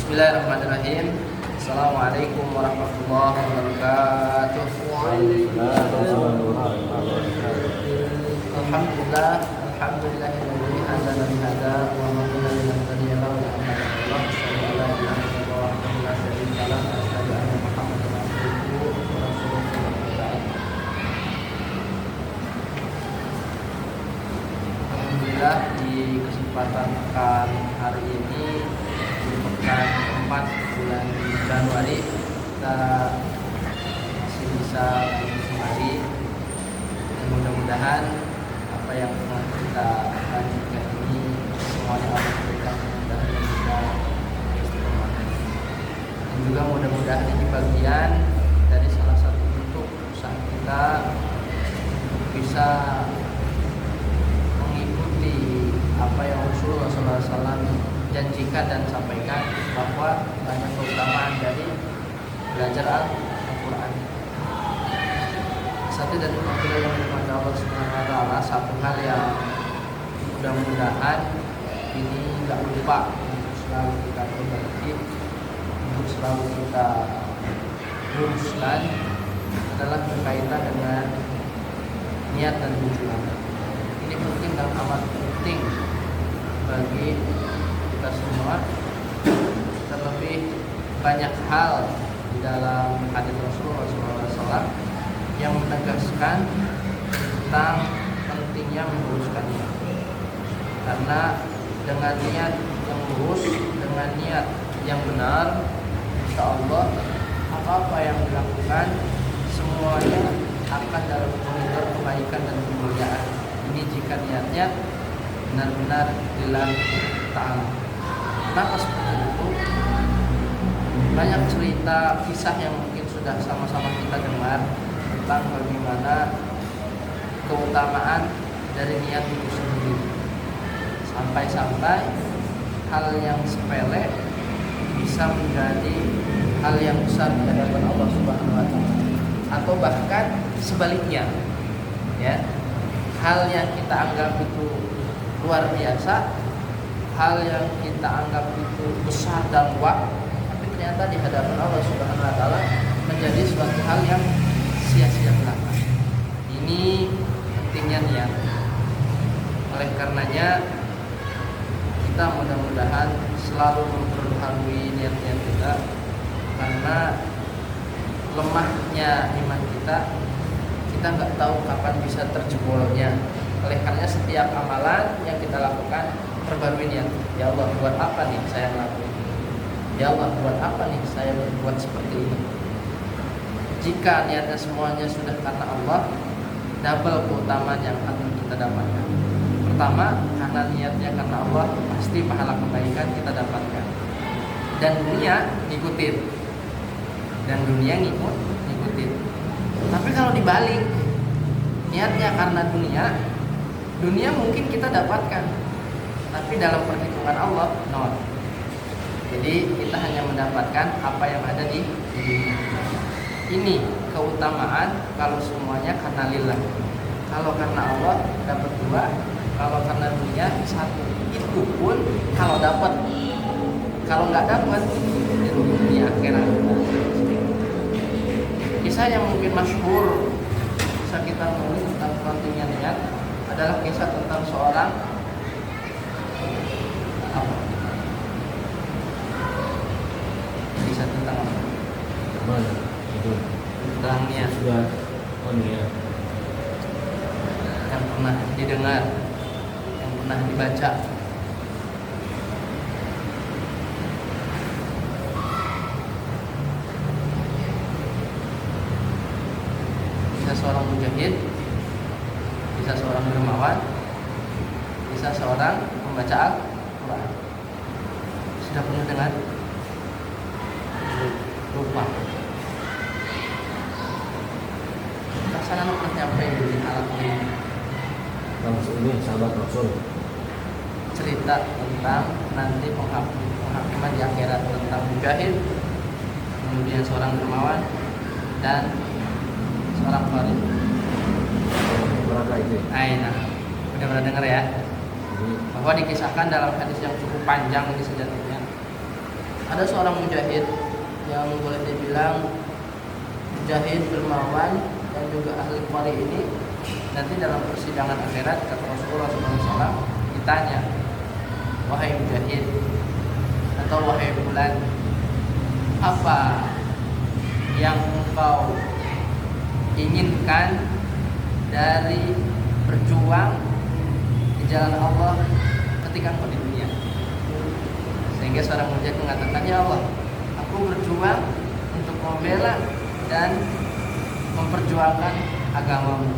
Bismillahirrahmanirrahim. Assalamualaikum warahmatullahi wabarakatuh. Alhamdulillah, alhamdulillahilladzi hadana li hadza wa ma kunna linahtadiya laula an hadana Allah. Asyhadu an la ilaha illallah wahdahu la syarika lah wa asyhadu anna Muhammadan abduhu wa rasuluh. Alhamdulillah, di kesempatan pekan hari ini di pekan 4 bulan Januari kita masih bisa kembali, dan mudah-mudahan apa yang telah kita lanjutkan ini semuanya Allah berikan kemudahan dan juga istiqomah, dan juga mudah-mudahan ini bagian dari salah satu bentuk usaha kita bisa mengikuti apa yang Rasulullah SAW janjikan dan sampaikan, bahwa banyak keutamaan dari belajar Al-Quran. Satu dari pembelajaran yang dimana Allah Subhanahu Wa Taala, satu hal yang mudah-mudahan ini nggak lupa untuk selalu kita perbaiki, untuk selalu kita luruskan, adalah berkaitan dengan niat dan tujuan. Ini penting dan amat penting bagi kita semua, terlebih banyak hal di dalam hadis Rasulullah SAW yang menegaskan tentang pentingnya meluruskan niat. Karena dengan niat yang lurus, dengan niat yang benar, insya Allah apa-apa yang dilakukan semuanya akan dalam koridor kebaikan dan kemuliaan. Ini jika niatnya benar-benar lillahi ta'ala. Kenapa seperti itu? Banyak cerita, kisah yang mungkin sudah sama-sama kita dengar tentang bagaimana keutamaan dari niat itu sendiri. Sampai-sampai hal yang sepele bisa menjadi hal yang besar di hadapan Allah Subhanahu Wa Taala, atau bahkan sebaliknya, ya, hal yang kita anggap itu luar biasa, hal yang kita anggap itu besar dan wah, tapi ternyata di hadapan Allah Subhanahu Wa Taala menjadi suatu hal yang sia-sia belaka. Ini pentingnya niat. Oleh karenanya kita mudah-mudahan selalu memperbaharui niat-niat kita, karena lemahnya iman kita nggak tahu kapan bisa terjebolnya. Oleh karenanya setiap amalan yang kita lakukan, perbarui niat. Ya Allah, buat apa nih saya ngelakuin? Ya Allah, buat apa nih saya berbuat seperti ini? Jika niatnya semuanya sudah karena Allah, double keutamaan yang akan kita dapatkan. Pertama, karena niatnya karena Allah, pasti pahala kebaikan kita dapatkan. Dan dunia ngikutin. Ngikutin. Tapi kalau dibalik, niatnya karena dunia mungkin kita dapatkan, tapi dalam perhitungan Allah nol. Jadi kita hanya mendapatkan apa yang ada di dunia. Ini keutamaan kalau semuanya karena lillah. Kalau karena Allah dapat 2, kalau karena dunia 1. Itu pun kalau dapat. Kalau nggak dapat, itu dunia akhirat. Kisah yang mungkin masyhur bisa kita nulis tentang pentingnya niat adalah kisah tentang seorang kisah tentang mana itu tentang niat sudah niat yang pernah didengar, yang pernah dibaca. Kisah seorang mujahid, kisah seorang dermawan, kisah seorang pembaca Al-Quran. Sudah pernah dengar? Lupa. Rasanya pernah nyampe di alam ini. ini sahabat Rasul. Cerita tentang nanti penghakiman di akhirat, tentang mujahid, kemudian seorang dermawan, dan seorang qarib. Berapa itu? Nah, udah pernah dengar ya? Bahwa dikisahkan dalam hadis yang cukup panjang ini sejatinya, Ada seorang mujahid yang boleh dibilang mujahid dermawan dan juga ahli qari ini, nanti dalam persidangan akhirat kata Rasulullah SAW ditanya, wahai mujahid atau wahai fulan, apa yang engkau inginkan dari berjuang di jalan Allah ketika engkau di dunia? Sehingga seorang mujahid mengatakan, ya Allah, aku berjuang untuk membela dan memperjuangkan agamamu.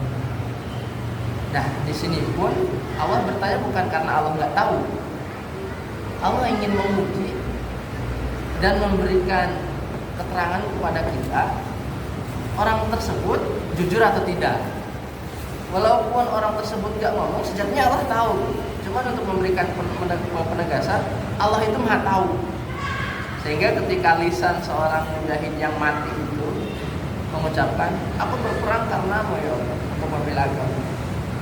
Nah, di sini pun Allah bertanya bukan karena Allah nggak tahu. Allah ingin menguji dan memberikan keterangan kepada kita, orang tersebut jujur atau tidak. Walaupun orang tersebut nggak ngomong, sejatinya Allah tahu. Cuma untuk memberikan penegasan, Allah itu maha tahu. Sehingga ketika lisan seorang mujahid yang mati itu mengucapkan, aku berperang karenamu ya Allah, untuk membela agama.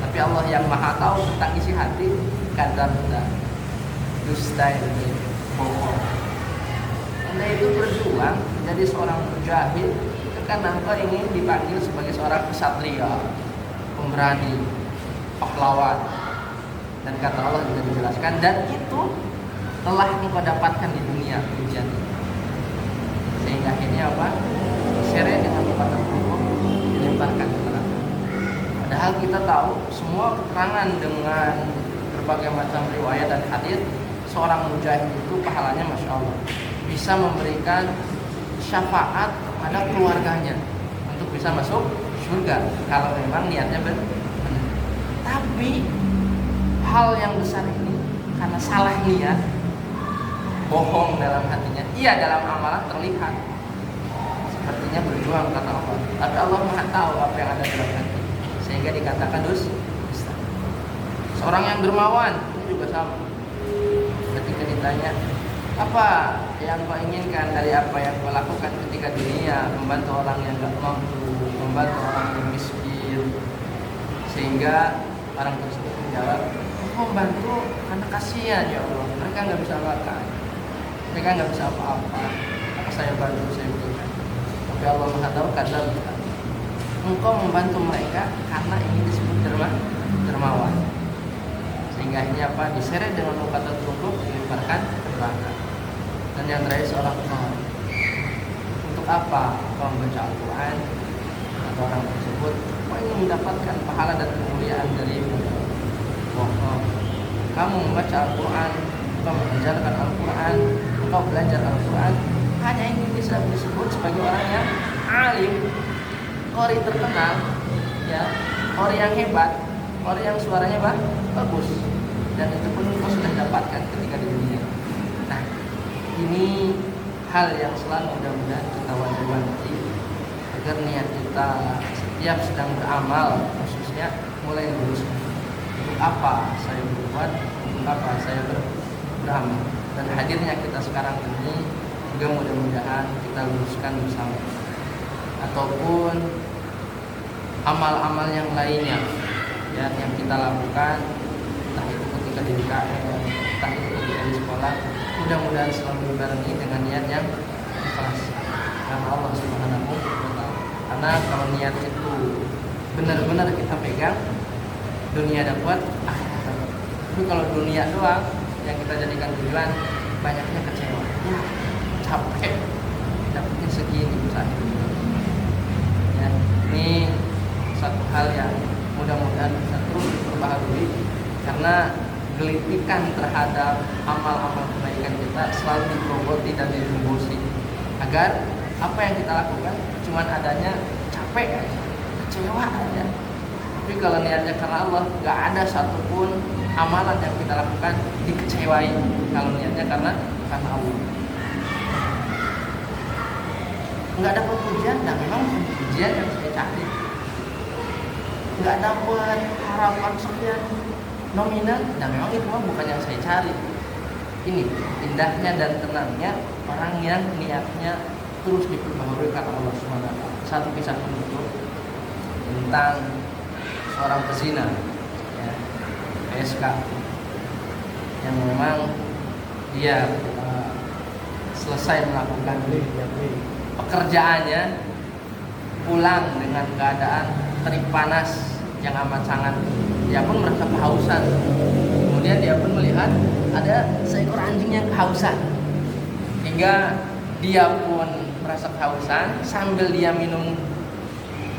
Tapi Allah yang maha tahu tentang isi hati, kadang dusta ini bohong. Anda itu berjuang menjadi seorang mujahid karena engkau ingin dipanggil sebagai seorang ksatria, pemberani, pahlawan. Dan kata Allah juga dijelaskan, dan itu telah engkau dapatkan di dunia ujian. Sehingga akhirnya apa? Diseret dengan batang hukum, dilemparkan ke neraka. Padahal kita tahu semua keterangan dengan berbagai macam riwayat dan hadis, seorang mujahid itu pahalanya masya Allah, bisa memberikan syafaat kepada keluarganya untuk bisa masuk surga kalau memang niatnya benar. Tapi hal yang besar ini karena salah niat, bohong dalam hatinya, iya dalam amalan terlihat sepertinya berjuang kata Allah, tapi Allah maha tahu apa yang ada dalam hati, sehingga dikatakan dusta. Seorang yang dermawan ini juga sama. Ketika ditanya, apa yang kau inginkan dari apa yang kau lakukan ketika dunia, membantu orang yang gak mampu, membantu orang yang miskin, sehingga orang tersebut menjawab, aku membantu karena kasihan ya Allah, mereka nggak bisa makan, mereka nggak bisa apa-apa, maka saya bantu, saya berikan. Tapi Allah maha tahu, kata engkau membantu mereka karena ingin disebut dermawan. Sehingga ini apa? Diseret dengan luka tertutup, dilemparkan ke neraka. Dan yang terakhir seorang qari. Untuk apa kau membaca Al-Quran? Atau orang tersebut kau ingin mendapatkan pahala dan kemuliaan dari bohong. Kamu membaca Al-Quran, kau mengajarkan Al-Quran, kau belajar Al-Quran, hanya ingin bisa disebut sebagai orang yang alim, qari terkenal, ya, qari yang hebat, qari yang suaranya bagus, dan itu pun kau sudah dapatkan ketika di dunia. Nah, ini hal yang selalu mudah-mudahan kita wanti-wanti agar niat kita setiap sedang beramal, khususnya mulai lurus. Untuk apa saya berbuat, untuk apa saya beramal. Dan hadirnya kita sekarang ini juga mudah-mudahan kita luruskan bersama. Ataupun amal-amal yang lainnya, ya, yang kita lakukan, entah itu ketika di KM, entah itu ketika di sekolah, mudah-mudahan selalu dibarengi dengan niat yang ikhlas karena Allah Subhanahu wa Ta'ala. Karena kalau niat itu benar-benar kita pegang, dunia dapat, akhirat dapat. Tapi kalau dunia doang yang kita jadikan tujuan, banyaknya kecewa. Ya, capek, dapatnya segini misalnya. Ya, ini satu hal yang mudah-mudahan bisa terus diperbaharui, karena gelitikan terhadap amal-amal kebaikan kita selalu digerogoti dan dirembusi, agar apa yang kita lakukan cuma adanya capek aja, kecewa aja. Tapi kalau niatnya karena Allah, gak ada satupun amalan yang kita lakukan dikecewai kalau niatnya karena Allah. Nggak dapat pujian, dan memang pujian yang saya cari. Nggak dapat harapan sekian nominal, dan memang itu bukan yang saya cari. Ini indahnya dan tenangnya orang yang niatnya terus diperbaharui karena Allah SWT. Satu kisah penutup tentang seorang pezina, ya, PSK, yang memang dia selesai melakukan pekerjaannya, pulang dengan keadaan terik panas yang amat sangat. Dia pun merasa kehausan. Kemudian dia pun melihat ada seekor anjing yang kehausan. Hingga dia pun merasa kehausan sambil dia minum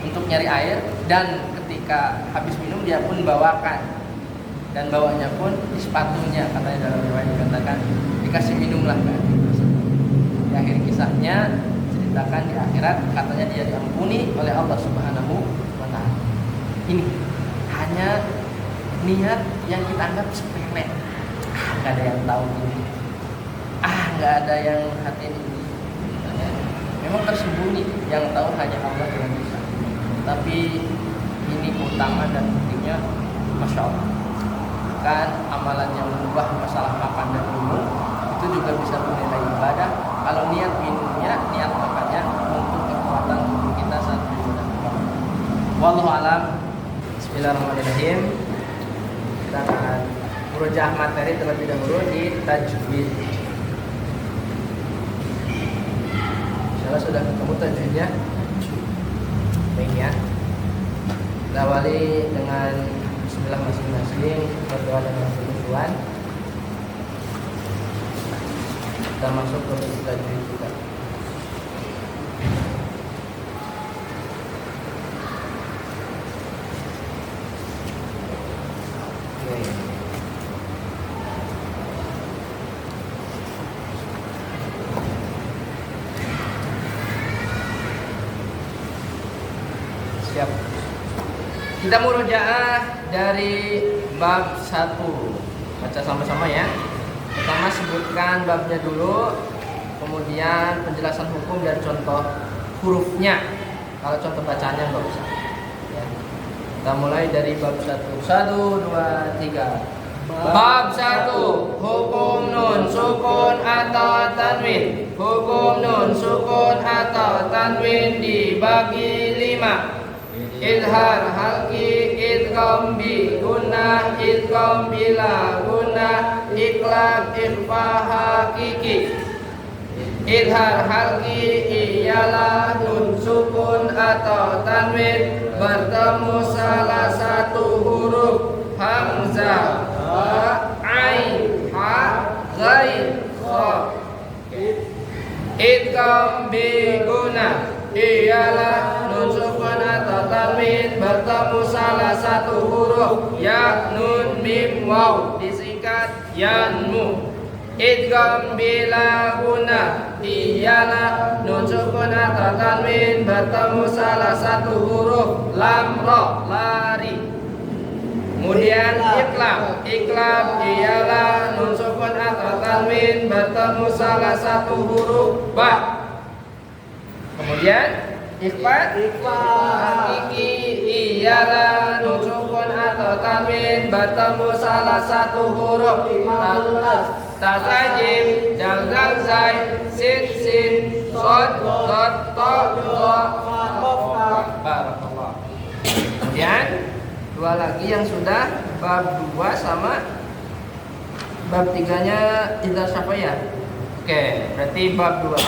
untuk nyari air, dan ketika habis minum dia pun bawakan, dan bawanya pun di sepatunya, katanya dalam riwayat dikatakan dikasih minumlah kan. Di akhir kisahnya ceritakan di akhirat katanya dia diampuni oleh Allah Subhanahu wa taala. Ini hanya niat yang kita anggap sepele. Nggak ada yang tahu ini. Nggak ada yang hati ini. Memang tersembunyi, yang tahu hanya Allah yang bisa. Tapi ini keutamaan dan buktinya, masya Allah. Kan amalan yang mengubah masalah makan dan minum itu juga bisa bernilai ibadah. Kalau niat minumnya, niat makannya untuk kekuatan tubuh kita saat beribadah. Wallahu alam. Bismillahirrahmanirrahim. Kita akan murojaah materi terlebih dahulu di tajwid. Insyaallah sudah ketemu tajwidnya. Baik ya. Kita awali dengan bismillah masing-masing, berdoa dengan khusyuan. Kita masuk ke tajwid kita. Siap. Kita murojaah dari bab 1. Baca sama-sama ya. Pertama sebutkan babnya dulu, kemudian penjelasan hukum dan contoh hurufnya. Kalau contoh bacaannya enggak usah. Ya. Kita mulai dari bab 1. 1, 2, 3. Bab 1. Hukum nun sukun atau tanwin. Hukum nun sukun atau tanwin dibagi 5. Idhar halki, idgham bi gunnah, idgham bila gunnah, iklab ikhfa hakiki. Idhar halki ialah nun sukun atau tanwin bertemu salah satu huruf hamzah, ain, ha, ghain, kha. Idgham bi gunnah ialah nun sukun atau tanwin bertemu salah satu huruf ya, nun, mim, waw, disingkat yanmu. Idgham bila gunnah ialah nun sukun atau tanwin bertemu salah satu huruf lam, ra, lari. Kemudian iklab ialah nun sukun atau tanwin bertemu salah satu huruf ba. Kemudian ikhfa hakiki ialah nun sukun atau tanwin bertemu salah satu huruf tasajim, dal, zai, sin, sod, dot, to, barakallah. Kemudian dua lagi yang sudah bab 2 sama bab 3-nya idhar syafiyah. Oke, berarti bab 2.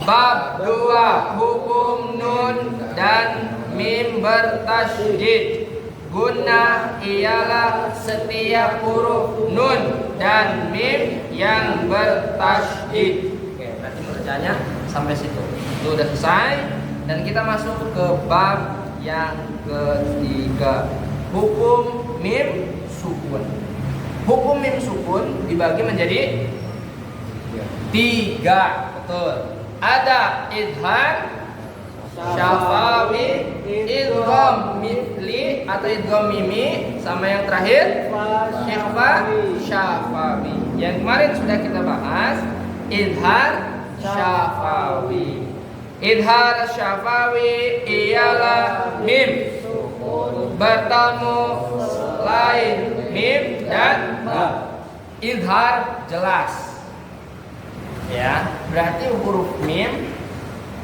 Bab 2 hukum nun dan mim bertasydid. Gunnah ialah setiap huruf nun dan mim yang bertasydid. Oke, berarti bacanya sampai situ. Itu udah selesai dan kita masuk ke bab yang ketiga. Hukum mim sukun. Hukum mim sukun dibagi menjadi 3. Betul. Ada idhar syafawi, idgham mithli atau idgham mimi, sama yang terakhir ikhfa syafawi. Yang kemarin sudah kita bahas idhar syafawi. Idhar syafawi ialah mim bertemu lain mim dan ba. Idhar jelas. Ya, berarti huruf mim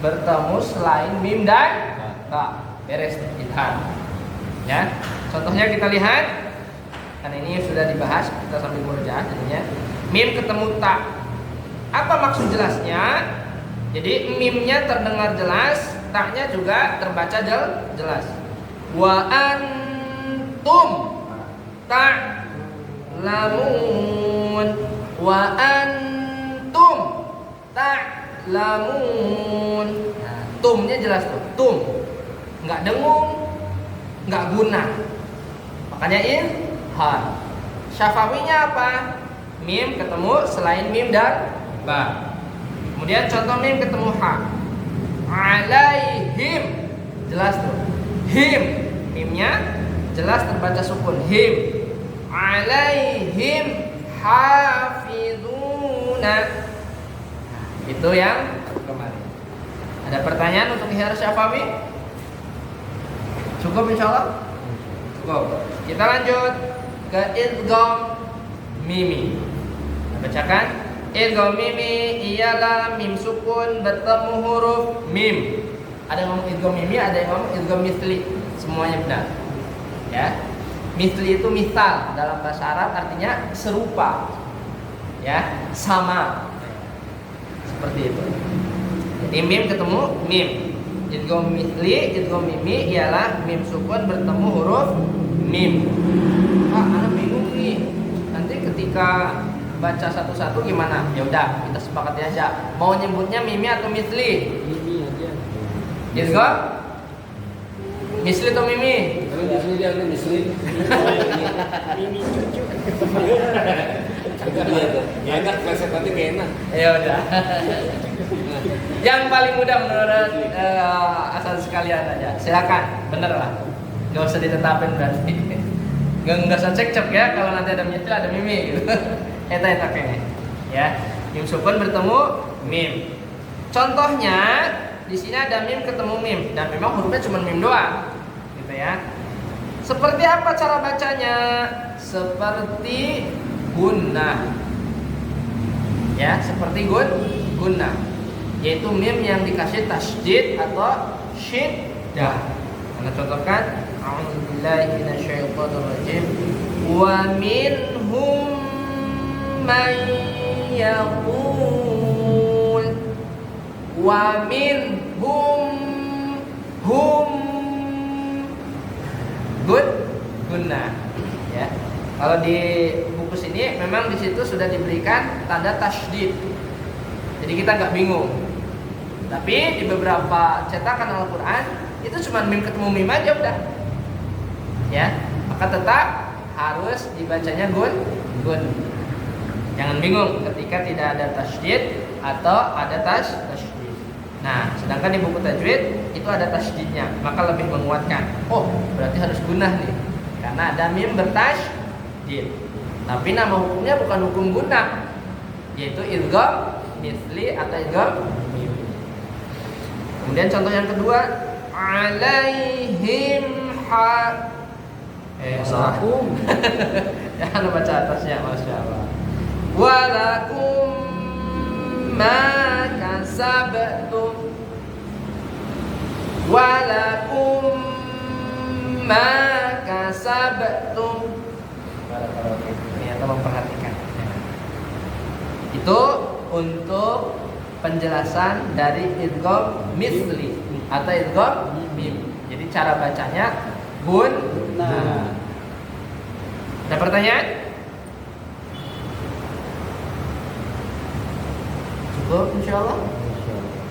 bertemu selain mim dan ba. Beres idhar. Ya, contohnya kita lihat. Kan ini sudah dibahas, kita sambil murojaah jadinya. Mim ketemu ta. Apa maksud jelasnya? Jadi mimnya terdengar jelas, taknya juga terbaca jelas. Wa antum ta'lamun. Wa antum ta'lamun. Nah, tumnya jelas tuh, tum. Enggak dengung, enggak guna. Makanya izhar. Syafawinya apa? Mim ketemu selain mim dan ba. Kemudian contoh mim ketemu ha. Alaihim. Jelas tuh. Him. Mimnya jelas terbaca sukun. Him. Alaihim hafizuna. Itu yang kemarin. Ada pertanyaan untuk ihar syafawi? Cukup insyaallah? Cukup. Kita lanjut ke idgham mimi. Bacakan. Idgham mimi ialah mim sukun bertemu huruf mim. Ada yang ngomong idgham mimi, ada yang ngomong idgham misli. Semuanya benar. Ya. Misli itu misal dalam bahasa Arab artinya serupa. Ya, sama. Seperti itu. Jadi mim ketemu mim. Idgham misli, idgham mimi ialah mim sukun bertemu huruf mim. Anak bingung nih. Nanti ketika baca satu-satu gimana? Ya udah, kita sepakati aja. Mau nyebutnya mimi atau misli? Mimi aja. Idgham misli atau mimi? Misli dia kan misli. Mimi cucu. Ya enggak konsep nanti kayak enak. Ya udah. Yang paling mudah menurut asal sekalian aja. Silakan, bener lah. Gak usah ditetapin berarti. Gak usah cekcok ya kalau nanti ada misli ada mimi gitu. Eta kayaknya. Ya, mim sukun bertemu mim. Contohnya di sini ada mim ketemu mim dan memang hurufnya cuma mim doang. Gitu ya. Seperti apa cara bacanya? Seperti gunnah. Ya, seperti gunnah. Yaitu mim yang dikasih tasydid atau syiddah. Kita contohkan a'udzubillahi minasyaitonir rajim. Wa minhum man yaqul wa minhum hum gunnah. Ya. Kalau di buku sini memang di situ sudah diberikan tanda tasydid. Jadi kita nggak bingung. Tapi di beberapa cetakan Al-Quran itu cuma mim ketemu mim aja udah. Ya, maka tetap harus dibacanya gun. Jangan bingung ketika tidak ada tasydid atau ada tasydid. Nah, sedangkan di buku tajwid itu ada tasydidnya, maka lebih menguatkan. Oh, berarti harus gunnah nih, karena ada mim bertasydid. Tapi nama hukumnya bukan hukum gunnah, yaitu idgham misli atau idgham mim. Kemudian contoh yang kedua, alaihim Assalamualaikum. Jangan baca atasnya, masya Allah. Walakum ma kasabtum. Walakum ma kasabtum. Ternyata memperhatikan. Itu untuk penjelasan dari idgham misli atau idgham mim. Jadi cara bacanya gunnah. Ada pertanyaan? Cukup insyaallah?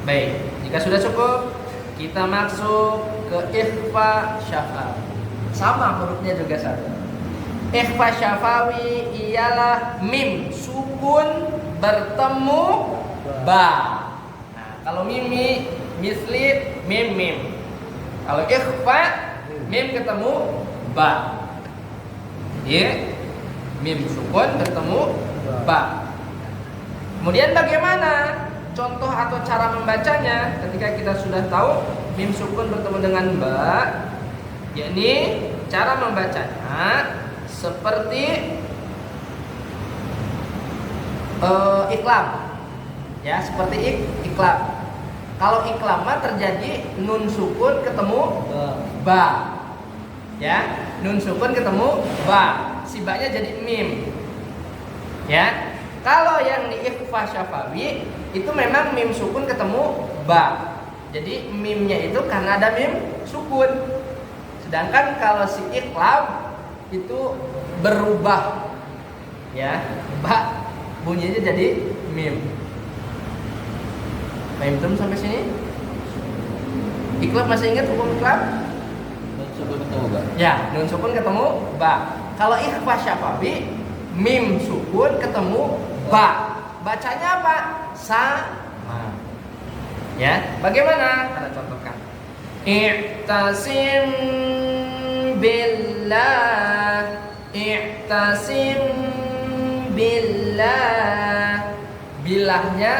Baik, jika sudah cukup, kita masuk ke ikhfa syafawi. Sama hurufnya juga satu. Ikhfa syafawi ialah mim sukun bertemu ba. Nah, kalau mimi misli mim. Kalau ikhfa mim ketemu ba. Jadi mim sukun bertemu ba. Kemudian bagaimana contoh atau cara membacanya ketika kita sudah tahu mim sukun bertemu dengan ba? Yakni cara membacanya seperti iklam. Ya, seperti iklam. Kalau iklam mah terjadi nun sukun ketemu ba. Ya, nun sukun ketemu ba. Si ba-nya jadi mim. Ya. Kalau yang di ikhfa syafawi itu memang mim sukun ketemu ba. Jadi mimnya itu karena ada mim sukun. Sedangkan kalau si iqlab itu berubah, ya, ba bunyinya jadi mim. Paham belum sampai sini? Iqlab masih ingat hukum iqlab? Nun sukun ketemu ba. Ya, nun sukun ketemu ba. Kalau ikhfa syafawi, mim sukun ketemu ba. Bacanya apa? Sama. Ya, bagaimana? Kita contohkan. I'tasim billah, i'tasim billah. Bilahnya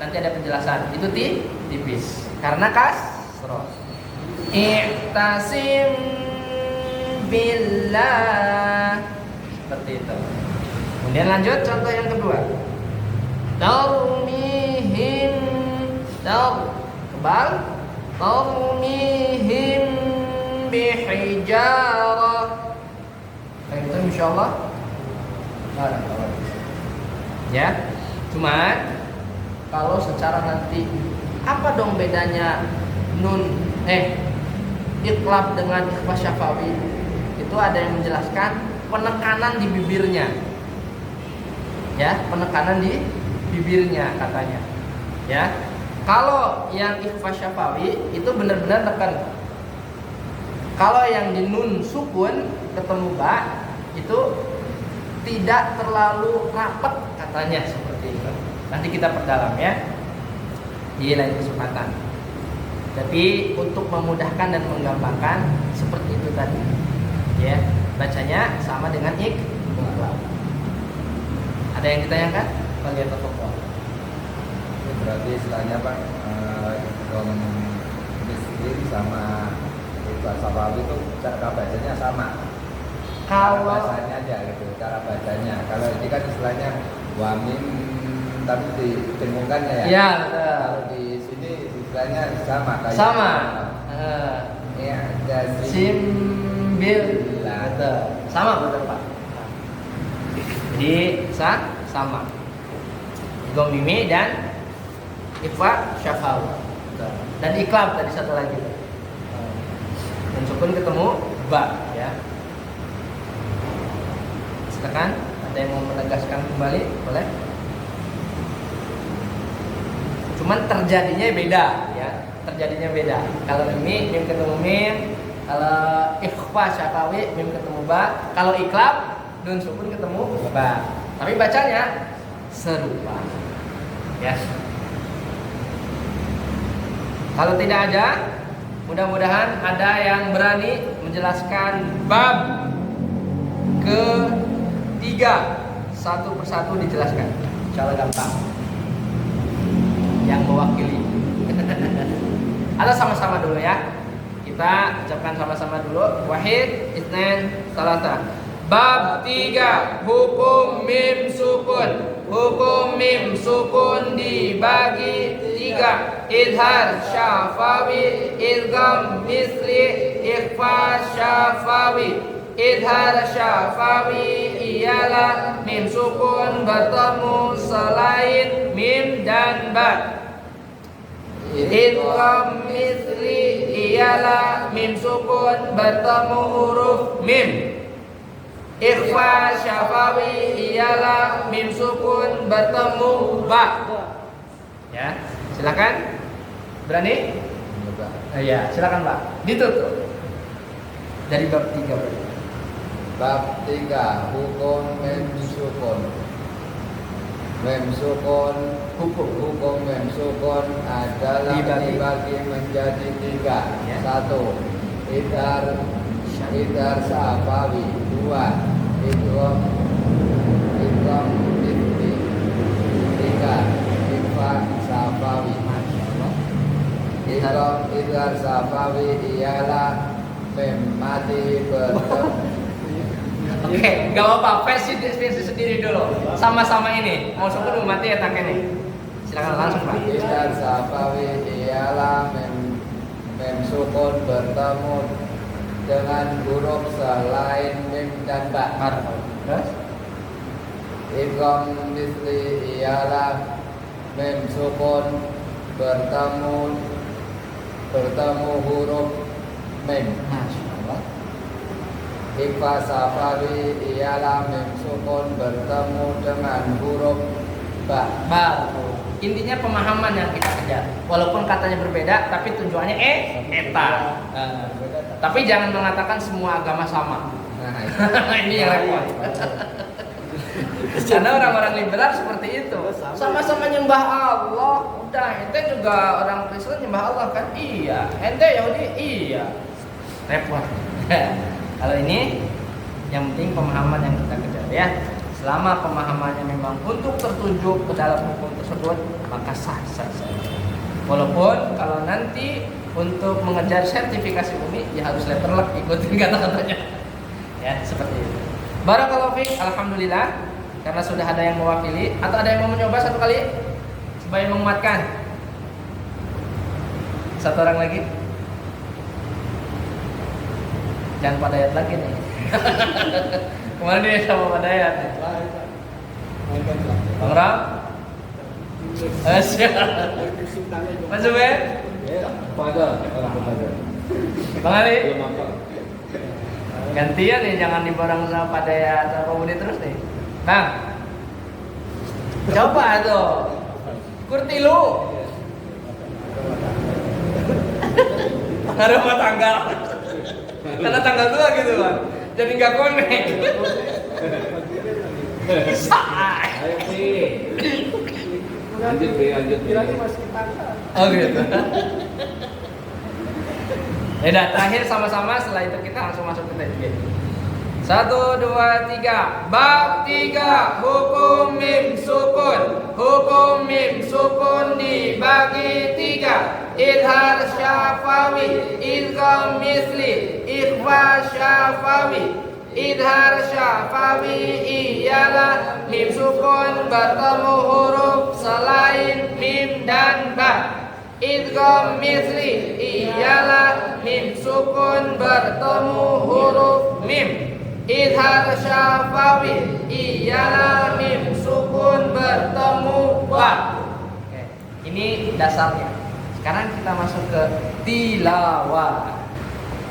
nanti ada penjelasan. Itu tipis karena kasroh. I'tasim billah, seperti itu. Kemudian lanjut contoh yang kedua. Tarmihim, kebal. Tarmihim bihijarah. Kayak itu insyaallah. Ya, cuman kalau secara nanti apa dong bedanya nun iqlab dengan ikhfa syafawi? Itu ada yang menjelaskan penekanan di bibirnya. Ya, penekanan di bibirnya katanya. Ya. Kalau yang ikhfa syafawi itu benar-benar tekan. Kalau yang di nun sukun ketemu ba itu tidak terlalu rapat katanya seperti itu. Nanti kita perdalam ya di lain kesempatan. Tapi untuk memudahkan dan menggampangkan seperti itu tadi. Ya, bacanya sama dengan iqlab. Ada yang ditanyakan? Kalian tafadhol. Berarti istilahnya Pak, kalau miskin sama ikhlas safawi itu cara bacanya sama. Cara Kalau bacanya aja gitu, cara bacanya. Kalau ini kan istilahnya wamin tapi didengungkannya ya. ya betul. Kalau di sini istilahnya sama kayak Sama. Ya, jadi Simbil. Betul. Sama betul Pak. Jadi sama. Gomimi dan ikhfa syafawi. Dan iqlab tadi satu lagi. Dan sukun ketemu ba ya. Silakan, ada yang mau menegaskan kembali, boleh? Cuman terjadinya beda ya. Terjadinya beda. Kalau ini mim ketemu mim, kalau ikhfa syafawi mim ketemu ba, kalau iqlab nun sukun ketemu ba. Tapi bacanya serupa. Ya. Kalau tidak ada, mudah-mudahan ada yang berani menjelaskan bab ketiga satu persatu dijelaskan. Insyaallah gampang. Yang mewakili. Ada sama-sama dulu ya. Kita ucapkan sama-sama dulu. Wahid, itsnain, tsalatsa. Bab 3, hukum mim sukun. Hukum mim sukun dibagi 3: idhar syafawi, idgham misli, ikhfa syafawi. Idhar syafawi ialah mim sukun bertemu selain mim dan ba. Idgham misli ialah mim sukun bertemu huruf mim. Ikhfa syafawi ialah mim sukun bertemu ba. Ya, silakan. Berani? Ya, silakan Pak. Ditutup. Dari bab 3 berarti. Bab 3, hukum mem sukun. Mem sukun, hukum mem sukun adalah dibagi menjadi 3. Ya. 1. Idhar syafawi. 2. Idgham misli. 3. Ikhfa syafawi. Idhar syafawi ialah mem mati bertemu. Oke, gak apa-apa, versi sendiri dulu. Sama-sama ini. Mau sukun mau mati ya tak ini. Silakan langsung Pak. Idhar syafawi ialah mem sukun bertemu dengan huruf selain mim dan ba. Terus? idgham misli ialah mim sukun bertemu huruf mim. Masyaallah. Ikhfa safawi ialah mim sukun bertemu dengan huruf ba. Baru. Intinya pemahaman yang kita kejar. Walaupun katanya berbeda, tapi tujuannya eta. Tapi jangan mengatakan semua agama sama. Nah, Ini yang repot. Karena orang-orang liberal seperti itu. Sama-sama nyembah Allah. Udah, ente juga orang Kristen nyembah Allah kan? Iya. Ente Yahudi? Iya. Repot. Kalau ini yang penting pemahaman yang kita kejar ya. Selama pemahamannya memang untuk tertunjuk ke dalam hukum tersebut, maka sah-sah saja. Walaupun kalau nanti untuk mengejar sertifikasi umi, ya harus letter luck ikutin kata-katanya. Ya, seperti itu. Barakallahu fiik, alhamdulillah. Karena sudah ada yang mewakili, atau ada yang mau mencoba satu kali supaya menguatkan. Satu orang lagi. Jangan padayat lagi nih. Kemarin dia sama padayat nih. Bang Ram? Siap. Mas Zubair? Bang Ali? Gantian nih, jangan dibareng sama padayat sama pemuda terus nih. Bang, coba tuh. Kurtilu. Ada rumah tangga. Karena tanggal tua gitu bang. Jadi nggak connect. Ayo sih. Lanjut. Lagi masih tangga. Oh gitu. Ya udah, terakhir sama-sama, setelah itu kita langsung masuk ke TJ. 1, 2, 3. Bab 3 hukum mim sukun. Hukum mim sukun dibagi 3. Idhar syafawi, idgham misli, ikhfa syafawi. Idhar syafawi ialah mim sukun bertemu huruf selain mim dan ba. Idgham misli ialah mim sukun bertemu huruf mim. Idhar syafawi ialah mim sukun bertemu ba. Oke, ini dasarnya. Sekarang kita masuk ke tilawah.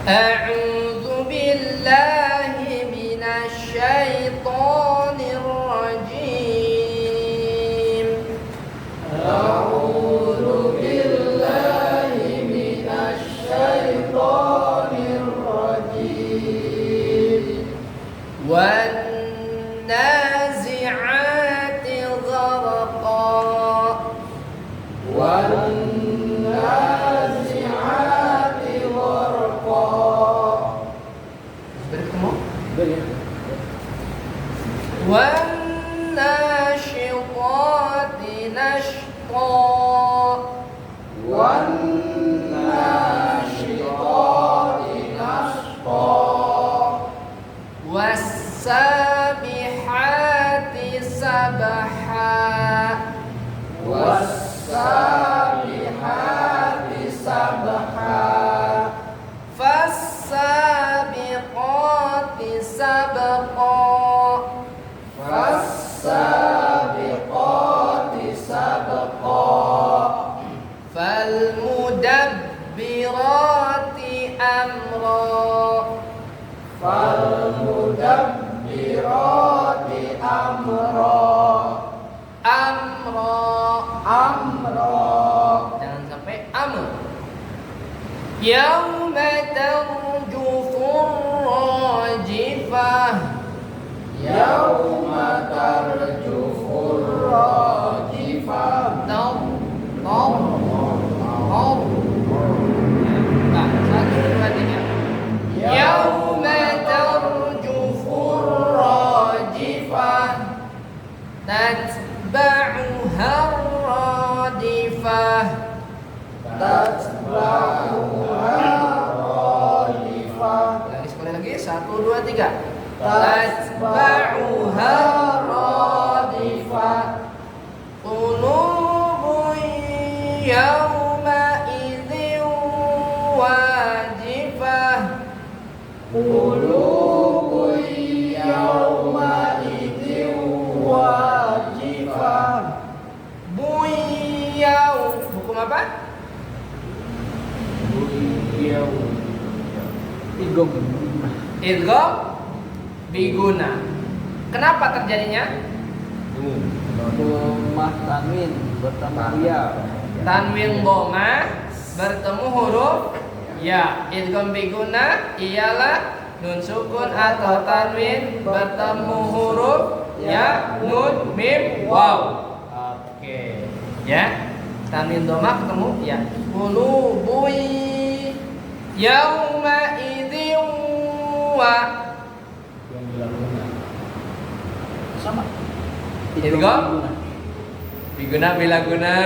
A'udzu billahi minasy syaithanir rajim. A'udzu billahi minasy syaithanir rajim. Wan nazi'ati gharqa. Wan nazi'ati gharqa. Bertemu? Wan nashiqati nashqa. Wan nashiqati nashqa. Was-sabihati sabha. Was-sabihati sabha. Fas-sabiqati sabqa. Fas-sabiqati sabqa. Fal-mudabbirati amra. Fal-mudabbirati amra. Jangan sampai amr. Yauma tarjufur rajifah. Yauma tarjufur rajifah. Nah, 1, 2, 3. Yauma tarjufur rajifah. Tatba'uha radifah. Tatba'uha radifah. Sekali lagi, 1, 2, 3. Tatba'uha radifah. Qulubun yawma idzin wajifah. Qulubun yawma idzin wajifah. hukum apa? Idgham biguna. Kenapa terjadinya? Domah tanwin bertemu ya. Tanwin dhamma bertemu huruf ya. Idgham biguna ialah nun sukun atau tanwin bertemu huruf ya, nun, mim, waw. Oke, ya. Tanwin dhamma ketemu ya. Qulubun yauma idzin wa Sama. Idgham biguna bila guna.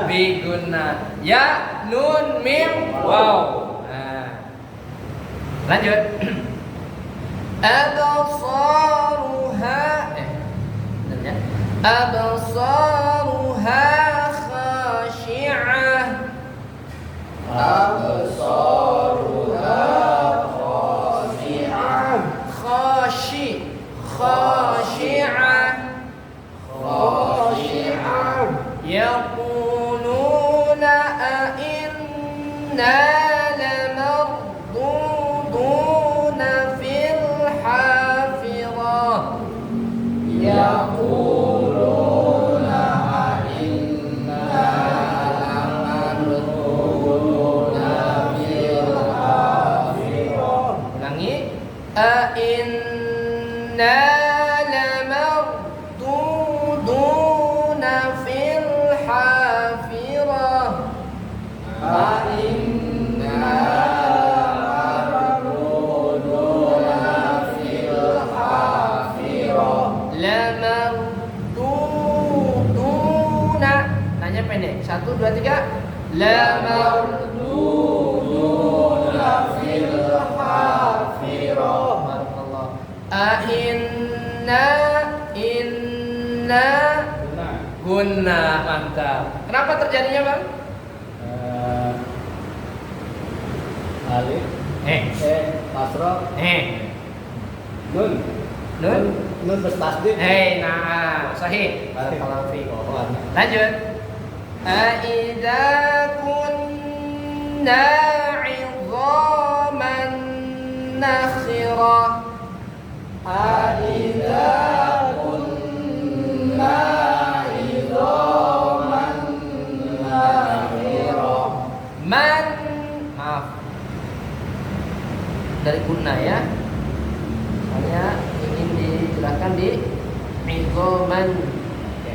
Biguna ya, nun, mim, waw. Nah, lanjut. Absaruha benar ya? Absaruha khashi'ah. Khashi'ah yaquluna a'inna lamarduduna fil hafirah. Yaquluna a'inna lamarduduna fil hafirah. Ulangi. A'inna lamarduduna fil hafirah. A'inna lamarduduna fil hafirah. Lamarduduna. Nanya pendek. 1, 2, 3. Lamarduduna fil hafirah. Barakallah. Inna guna. Mantap. Kenapa terjadinya, Bang? Alif kasroh nun bertasdid. Nah, sahih. Barakallahu fiik. Lanjut. Aidza kunna 'idhaman nakhirah. Aidza kunna 'idhaman nakhirah. Maaf. Dari kunna ya. Saya ingin dijelaskan di idhaman. Oke.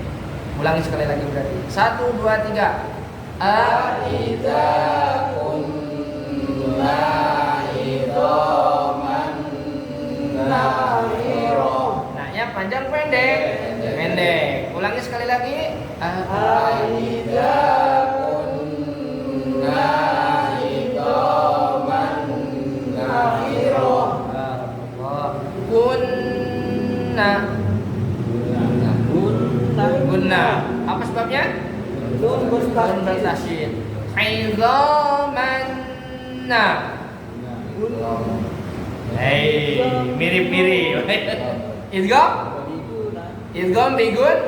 Ulangi sekali lagi berarti. 1, 2, 3. Aidza kunna idhaman nakhirah. Nah, ya panjang pendek. Pendek. Ulangi sekali lagi. Aidza kunna idhaman nakhirah. Kunna. Apa sebabnya? Nun bertasydid. Idhaman. Hei, mirip-mirip. Idgham bigun.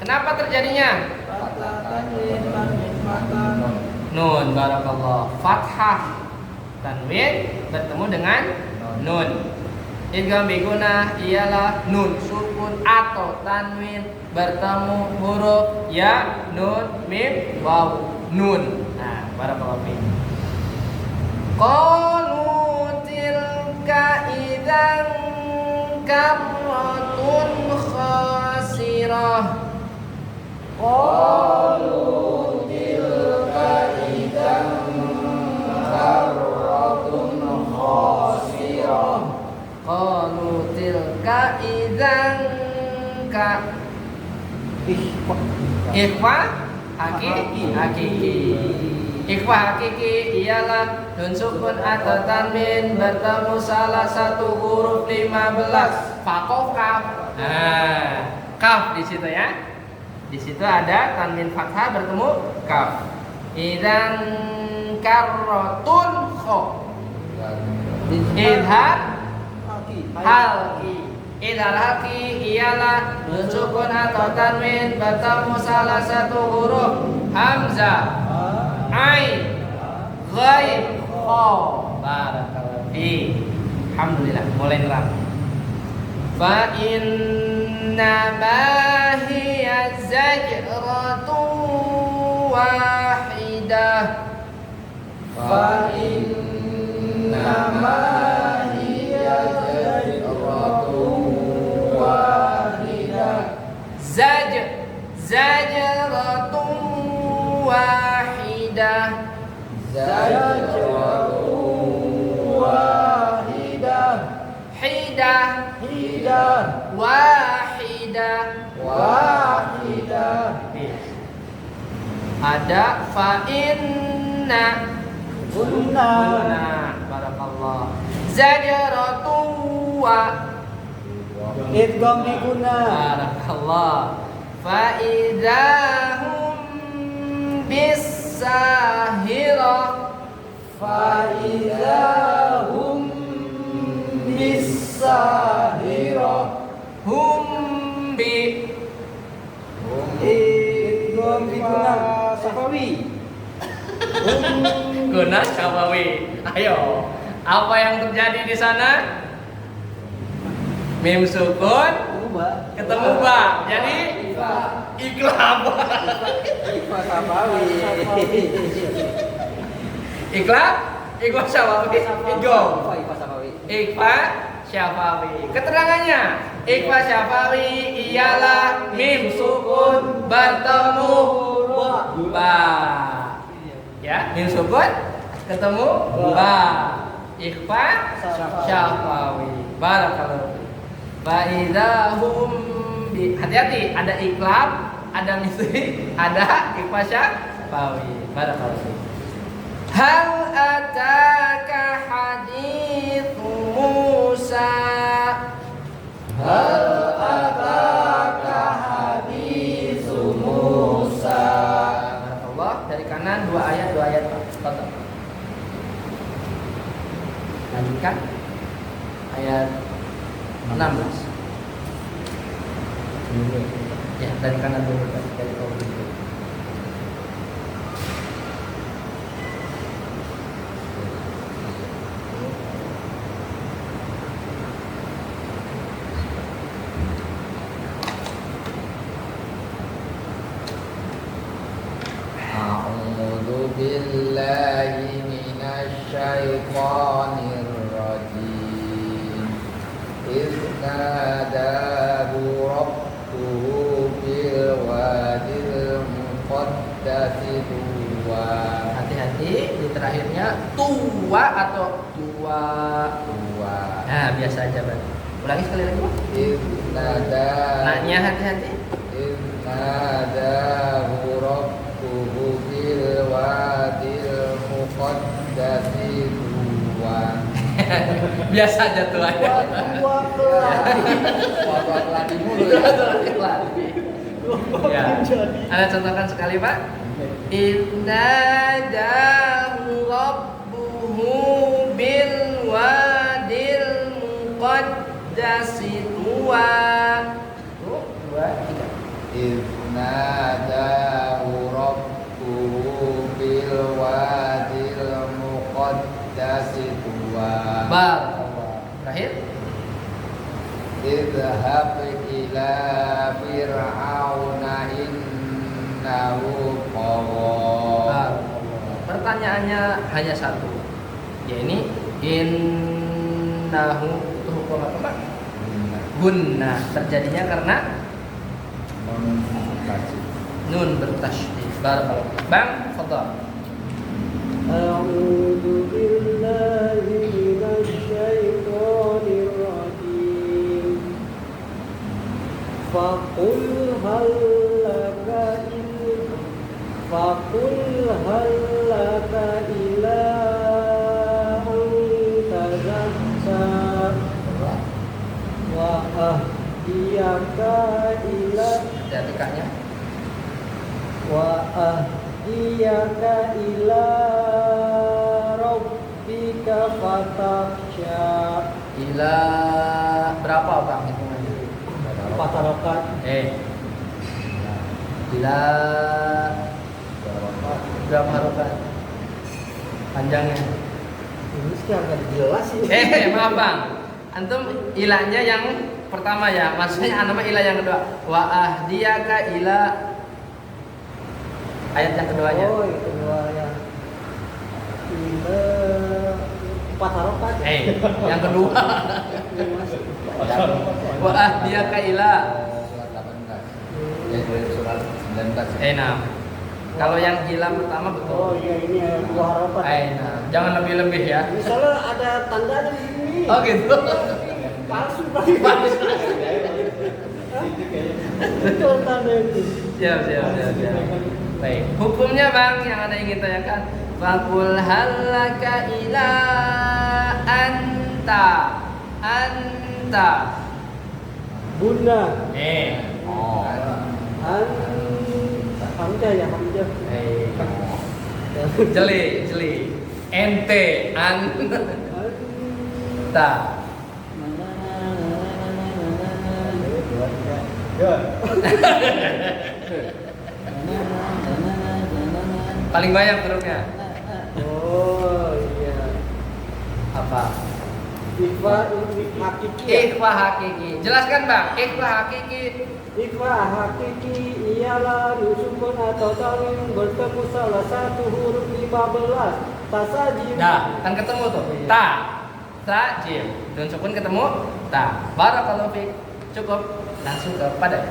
Kenapa terjadinya? Nun. Barakallah. Fathah tanwin bertemu dengan nun. Idgham biguna ialah nun sukun atau tanwin bertemu huruf ya, nun, mim, waw, nun. Nah, barakallahu fiik. Qalu tilka idzan karratun khasirah. Qalu tilka idzan karratun khasirah. Qalu tilka idzan ka ikhfa hakiki. Ikhfa hakiki ialah nun sukun atau tanwin bertemu salah satu huruf 15. Fakof kaf. Nah, kaf di situ ya. Di situ ada tanwin fathah bertemu kaf. Idzan karratun kho. Idhar halki. Idhar halki ialah nun sukun atau tanwin bertemu salah satu huruf hamzah, ain, ghain, kha. Barakallahu fi. Alhamdulillah, mulai nerang. Fa innama hiya zajratun wahidah. Fa innama hiya zajratun wahidah. Zajratun wahidah. Zajratun wahidah. Hidah, Hidah wahidah. wahidah. Ada fa inna. Kunna Barakallah. Zajratun wa. Idgham di kunna. Barakallah. Fa idahum bis-sahirah. fa idahum bis-sahirah. Hum bi. Idgham di kunna. Safawi. Guna Syafawi. Ayo, apa yang terjadi di sana? Mim sukun ketemu ba. Jadi iklab. Ikhfa Safawi. Iklab, ikhfa Syafawi. Idgham. Ikhfa Safawi. Ikhfa Syafawi. Keterangannya, ikhfa Syafawi ialah mim sukun bertemu ba. Ya, mim sukun ketemu ba. Ikhfa Syafawi. Barakallahu. Fa idahum bi. Hati-hati, ada iklab, ada misri, ada ikhfa Syafawi. Barakallahu. Hal ataka hadithu Musa. Hal ataka hadithu Musa. Barakallah. Dari kanan dua ayat Pak. Lanjutkan ayat 16. Ya, dari kanan dulu dari bawah dulu. A'udzu billahi minasy syaithanir rajim. Idz nadahu rabbuhu bil wadil muqaddasi tuwa. Hati-hati di terakhirnya tua atau tua. Tuwa. Nah, biasa aja, Bang. Ulangi sekali lagi, Bang. Idz nadahu Naknya hati-hati. Idz nadahu rabbuhu bil wadil muqaddasi tuwa. Biasa aja tua. Tua keladi mulu ya. Ya. Anda contohkan sekali, Pak. Inna dahu rabbuhu bil wadil muqaddasi tuwa. Tuh, 2, 3. Idz nadahu rabbuhu bil wadil muqaddasi tuwa. Barakallah. Terakhir. Idhhab ila fir'auna innahu tagha. Pertanyaannya hanya satu. Ya ini innahu itu hukum apa, Pak? Gunna. Terjadinya karena nun bertasydid. Barakallah. Bang, fadhal. A'udzu billahi minasy syaithanir rajim. Faqul hal laka ila antazakka wa ahdiyaka ila Hati-hati kaknya. wa ahdiyaka ila rabbika fatakhsha. Ila berapa, Bang, hitungannya? 4 rakaat. Ila Berapa harokat? Panjangnya. Ini sekarang nggak jelas sih. Maaf bang, antum ilahnya yang pertama ya, maksudnya nama ilah yang kedua. Wa ahdiyaka ila ayat yang keduanya. Oh, yang kedua ya. Ila 4 harokat. Yang kedua. Wa ahdiyaka ila. Surat 18. Ya, dari surat 19. Nah. Kalau yang hilang pertama betul. Oh iya, ini ya 2 harokat. Nah, jangan lebih-lebih ya. Misalnya ada tandanya di sini. Oh gitu. Palsu berarti. Itu tanda itu. Siap. Baik. Hukumnya bang yang ada ingin tanyakan. Fakul halaka ila anta. Bunda. Oh. Hamzah ya, Hamzah. Jeli. Ente anta. Paling banyak hurufnya. Oh iya. Apa? Ikhfa hakiki. Ikhfa hakiki. Jelaskan bang. Ikhfa hakiki. Ikhfa hakiki ialah sukun atau tanwin bertemu salah satu huruf 15. Tasajim. Nah, kan ketemu tuh. Ta, jim. Dan sukun ketemu ta. Barakallahu fiik. Cukup. Langsung kepada.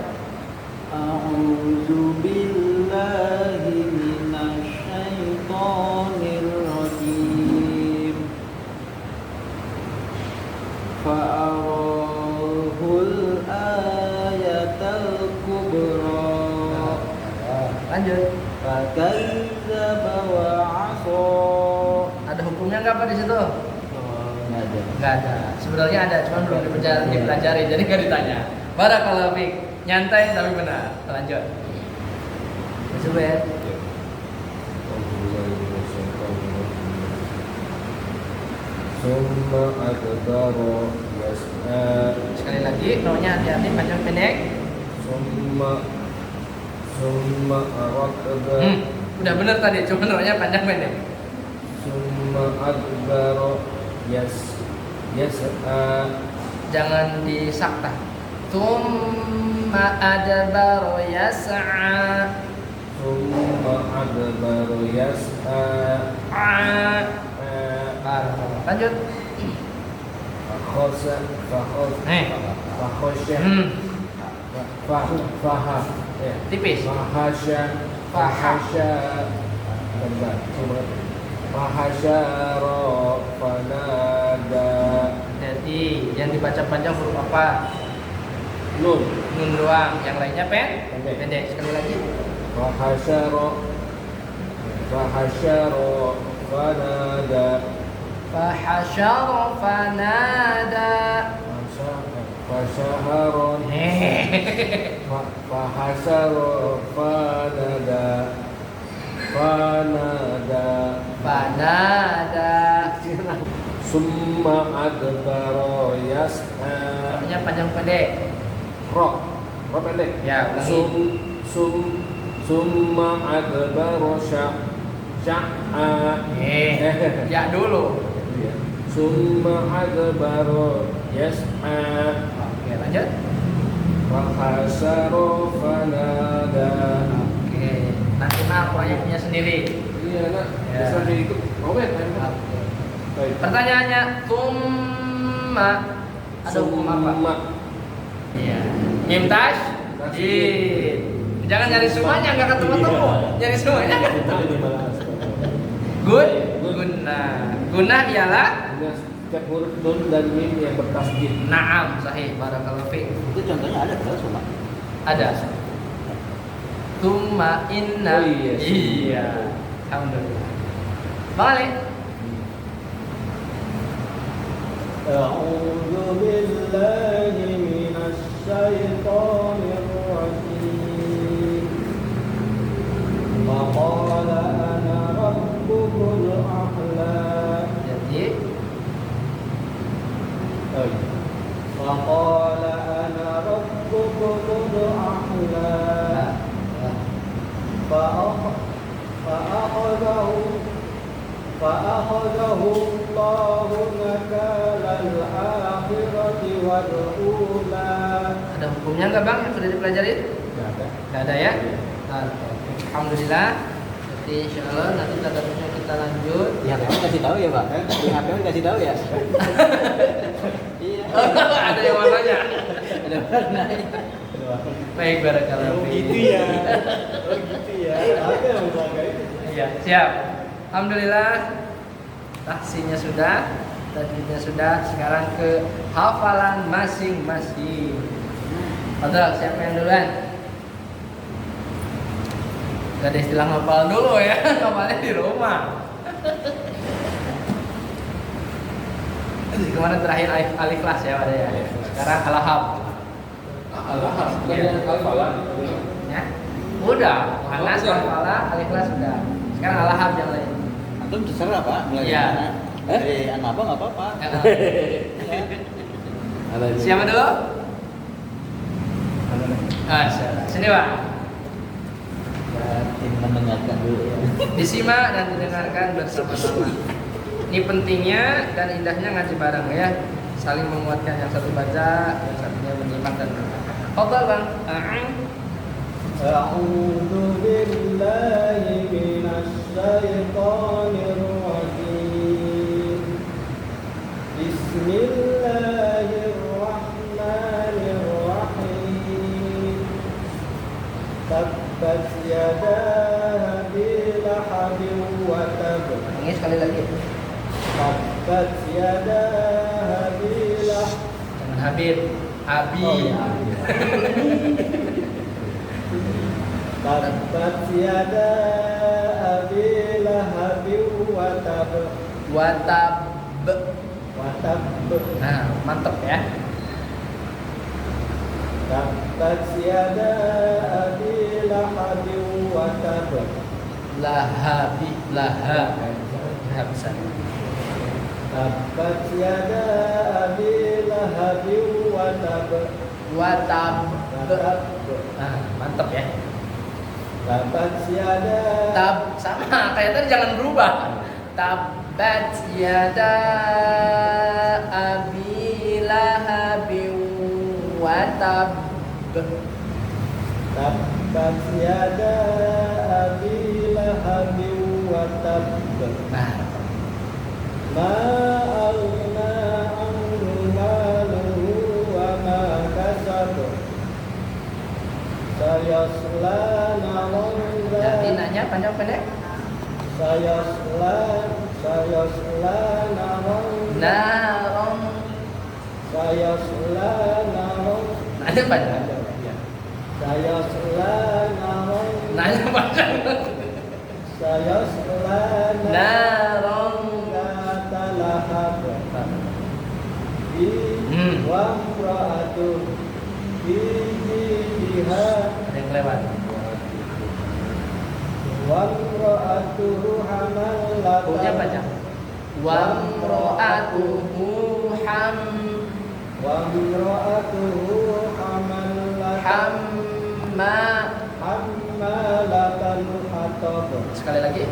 A'udzu billahi minasyaitonir rajim. Fa'arahul ayatal kubra. Lanjut. Fakadzdzaba wa 'asa. Ada hukumnya nggak pak di situ? Enggak ada. Nggak ada. Sebenarnya ada, cuma belum dipelajari, jadi nggak ditanya. Barakallahu fiik. Nyantai tapi benar. Lanjut. Masuk ya. Summa adbara yas'a. Sekali lagi, no-nya hati-hati panjang pendek. Summa arakaba. Udah benar tadi, cuma no-nya panjang pendek. Summa adbara yas'a. Jangan disakta. Tsumma adbara yas'a. Summa adbara yas'a. Lanjut. Fakhasha. Tipis. Fahasyara fanada. Jadi yang dibaca panjang huruf apa? Nun. Nun doang. Yang lainnya pendek. Sekali lagi. Fahasyara fanada. Fahasyara fanada. Fasyaharon. Fahasyara fanada. Summa adbara yas'a. Namanya panjang pendek. Ro pendek. Ya, ulangi. Summa adbara sya'a. Ya dulu. Summa adbara yas'a. Oke, lanjut. Fahasyara fanada. Oke, nanti proyeknya sendiri. Iya nak, Ya. bisa diikut. Robert. Baik. Pertanyaannya, summa ada hukum apa? Summa. Iya. Mimtas. Jangan nyari semuanya nggak ketemu. Nyari semuanya nggak ketemu. Guna ialah Setiap huruf nun dan mim yang bertasjid. na'am, sahih. Barakallahu fiik. Itu contohnya ada kan semua? Ada. Tuma inna. Oh, iya. Iya. Alhamdulillah. Bang Ali. A'udzu billahi minasy syaithanir rajim. Faqala ana rabbukul a'la. Jadi Faqala ana rabbukumul a'la. Fa'akhadha فأخذه الله نكال الآخرة والأولى. Ada hukumnya nggak bang yang sudah dipelajari? Nggak ada ya? Nah, alhamdulillah. Jadi insya Allah nanti tadarusnya kita lanjut. Di HP kasih tahu ya, Pak. Di HP kasih tahu ya. Iya. Ada yang warnanya. Ada warnanya. Baik, barakallahu Oh fiik. gitu ya. Oh gitu ya. Ada yang bangga itu. Iya, siap. Alhamdulillah. Tahsinnya sudah, tajwidnya sudah. Sekarang ke hafalan masing-masing. Padahal siapa yang duluan? Gak ada istilah ngapal dulu ya, ngapalnya di rumah. Kemarin terakhir alif kelas ya, ada ya. Sekarang alahab. Alhamdulillah. Iya. Al-Falah. Ya, udah. Anas, alfalah, alif kelas sudah. Sekarang alahab yang lain. Antum terserah, Pak. Mulai Iya. dari mana? Dari apa nggak apa-apa. Siapa dulu? Sini Pak. Tim mendengarkan dulu ya. Disimak dan didengarkan bersama-sama. Ini pentingnya dan indahnya ngaji bareng ya. Saling menguatkan, yang satu baca, yang satunya menyimak dan mendengarkan. Fadhal Bang. أعوذ بالله من الشيطان الرجيم بسم الله الرحمن الرحيم تبت يدا أبي لهب وتب Ini sekali lagi. تبت يدا أبي لهب Jangan Habib. Abi. Oh, ya. Tabbat yada abi lahabin wa tab. Watab. Wa tab. Nah, mantep ya. Tabbat yada abi lahabin wa tab. Lahabi. Lahab. Lahab sana. Tabbat yada abi lahabin wa tab. Watab. Wa tab. Nah, mantep ya. Tabbat yada Tab sama kayak tadi, jangan berubah. Tabat yada abi lahabin wa tab. Tabbat yada abi lahabin wa tab. Nah, Ma aghna anhu maluhu wa ma kasab. Sayasla naran jadi nanya panjang pendek. Sayasla naran Narong. Sayasla naran Nanya panjang. Sayasla naran Nanya panjang. Sayasla Narong. Kata lahab Bi Hmm. wa mra'atun Bi jiha Ada yang lewat. wa mra'atuhu hamalatan Hukumnya panjang. Wa mro'atuhu ham wa mra'atuhu hamalatan hamma. hammalatan hatab Sekali lagi.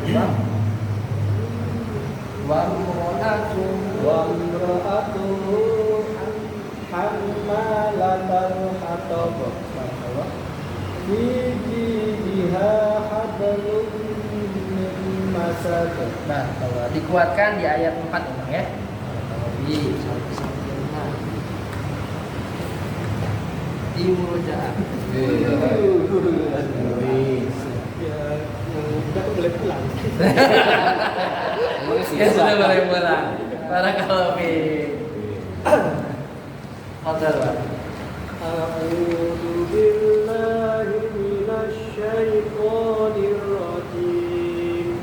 Wa mro'atuhu wa mra'atuhu hammalatan hatab fi jiha hablum min masad. Nah, kalau dikuatkan di ayat 4 Bang ya. Di sampai di murojaah. Ya, udah boleh pulang. Ya sudah boleh pulang. Barakallahu fiik. Fadhal Bang. A'udzu billahi minasy syaithanir rajim.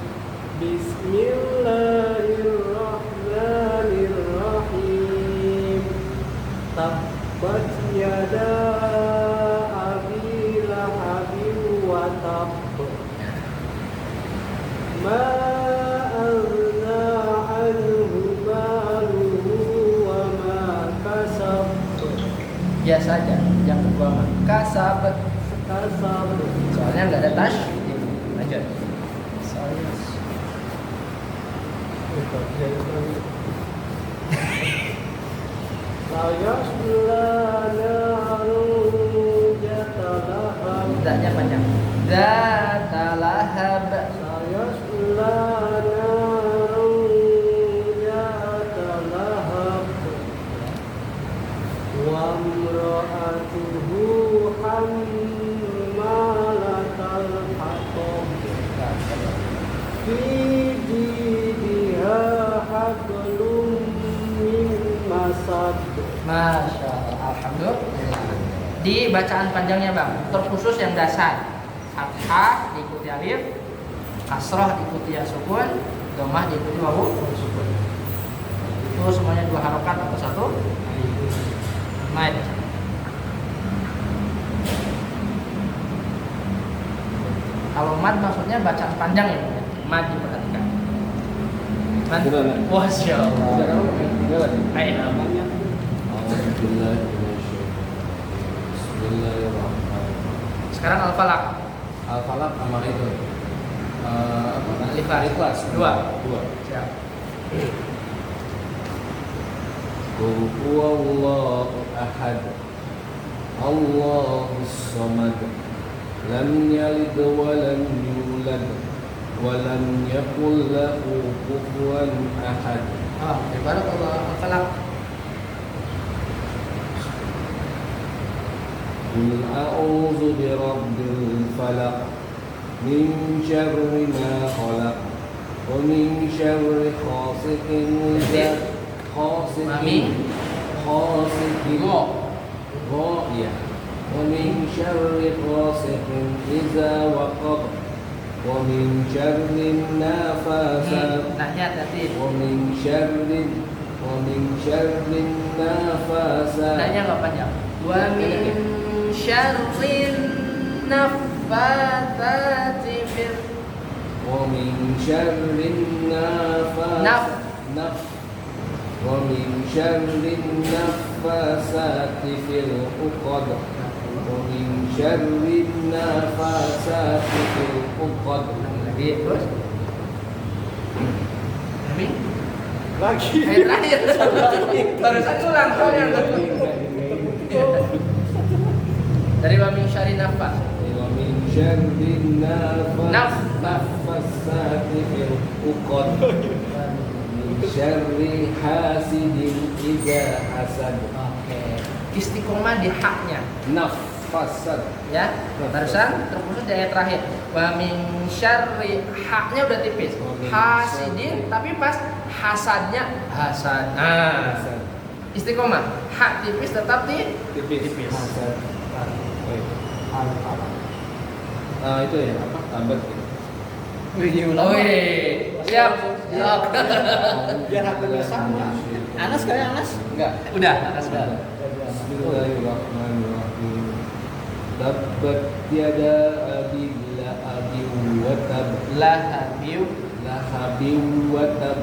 Bismillahirrahmanirrahim. Tabbat yada abi lahabin wa tab. Ma aghna anhu maluhu wa ma kasab. Biasa aja, yang kedua mah kasab. Kasab. Soalnya nggak ada tash. Lanjut. Sayasla narun jatalahab. Zaknya panjang. Zatalahab. Sayasla narun jatalahab. Wa imra'atuhu hammalatal hatab. Fi jidha hablum min masad. Masya Allah. Alhamdulillah. Di bacaan panjangnya bang, terkhusus yang dasar. Fathah diikuti alif, kasrah diikuti ya sukun, dhammah diikuti wawu sukun. Itu semuanya 2 harokat atau 1 mad. Kalau mad maksudnya bacaan panjang ya, mad diperhatikan. Mad. Wah, Masya Allah. Baik. Bismillahirrahmanirrahim. Sekarang al-falaq. Al-falaq sama itu. Ikhlas. 2. Siap. Qul huwallahu ahad. Allahus samad. Lam yalid wa lam yulad wa lam yakul lahu kufuwan ahad. Barakallah. Al-falaq. Qul a'udzu birabbil falaq min syarri ma khalaq wa min syarri ghasiqin idza wa min syarri ghasiqin idza waqab wa min syarri nafasat Nahnya hati-hati. wa min syarri nafasat. Nahnya enggak panjang. Wa min syarrin naffatsati fil wa min syarrin wa min syarrin naffasati fil uqad wa min syarrin naffasati fil uqad. lagi terus. Amin. Lagi. Terakhir. Barusan ulang soalnya. Dari wa min syarri nafas. Wa min syarrin naffasati fil uqad min syarri hasidin idza hasad. Oke. Istiqomah di haknya. Naffasat. Ya. Barusan terkhusus di ayat terakhir. Wa min syarri haknya udah tipis. Hasidin tapi pas hasadnya hasad. Nah, istiqomah. Hak tipis tetap tipis. Hasad. Itu ya apa? Tabat gitu. Siap. Biar haknya sama. Anas kayak Anas? Enggak. Udah, sudah. Bismillahirrahmanirrahim. Tabbat yada abi lahabin wa tab. Lahabiu. Lahabin wa tab.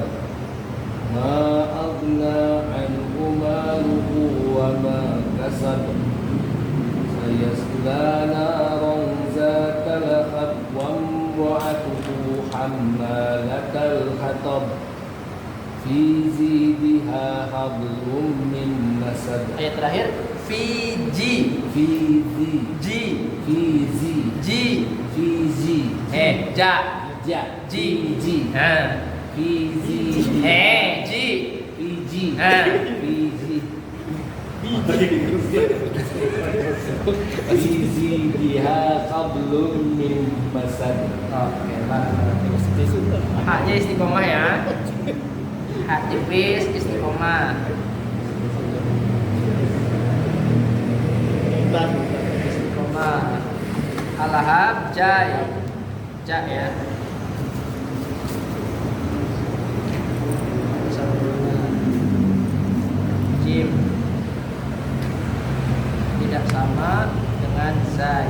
Ma aghna anhu maluhu wa ma kasab. Sayasla naran zata lahab wa imra'atuhu hammalatal hatab. Fi zidha hablum min masad. Ayat terakhir Fiji. Ja. Ja. Ji. Fi zidha hablum min masad. Oke, haknya istiqomah ya. Hak tipis istiqomah. Istiqomah. Al-lahab jai. Ja ya. Jim tidak sama dengan zai.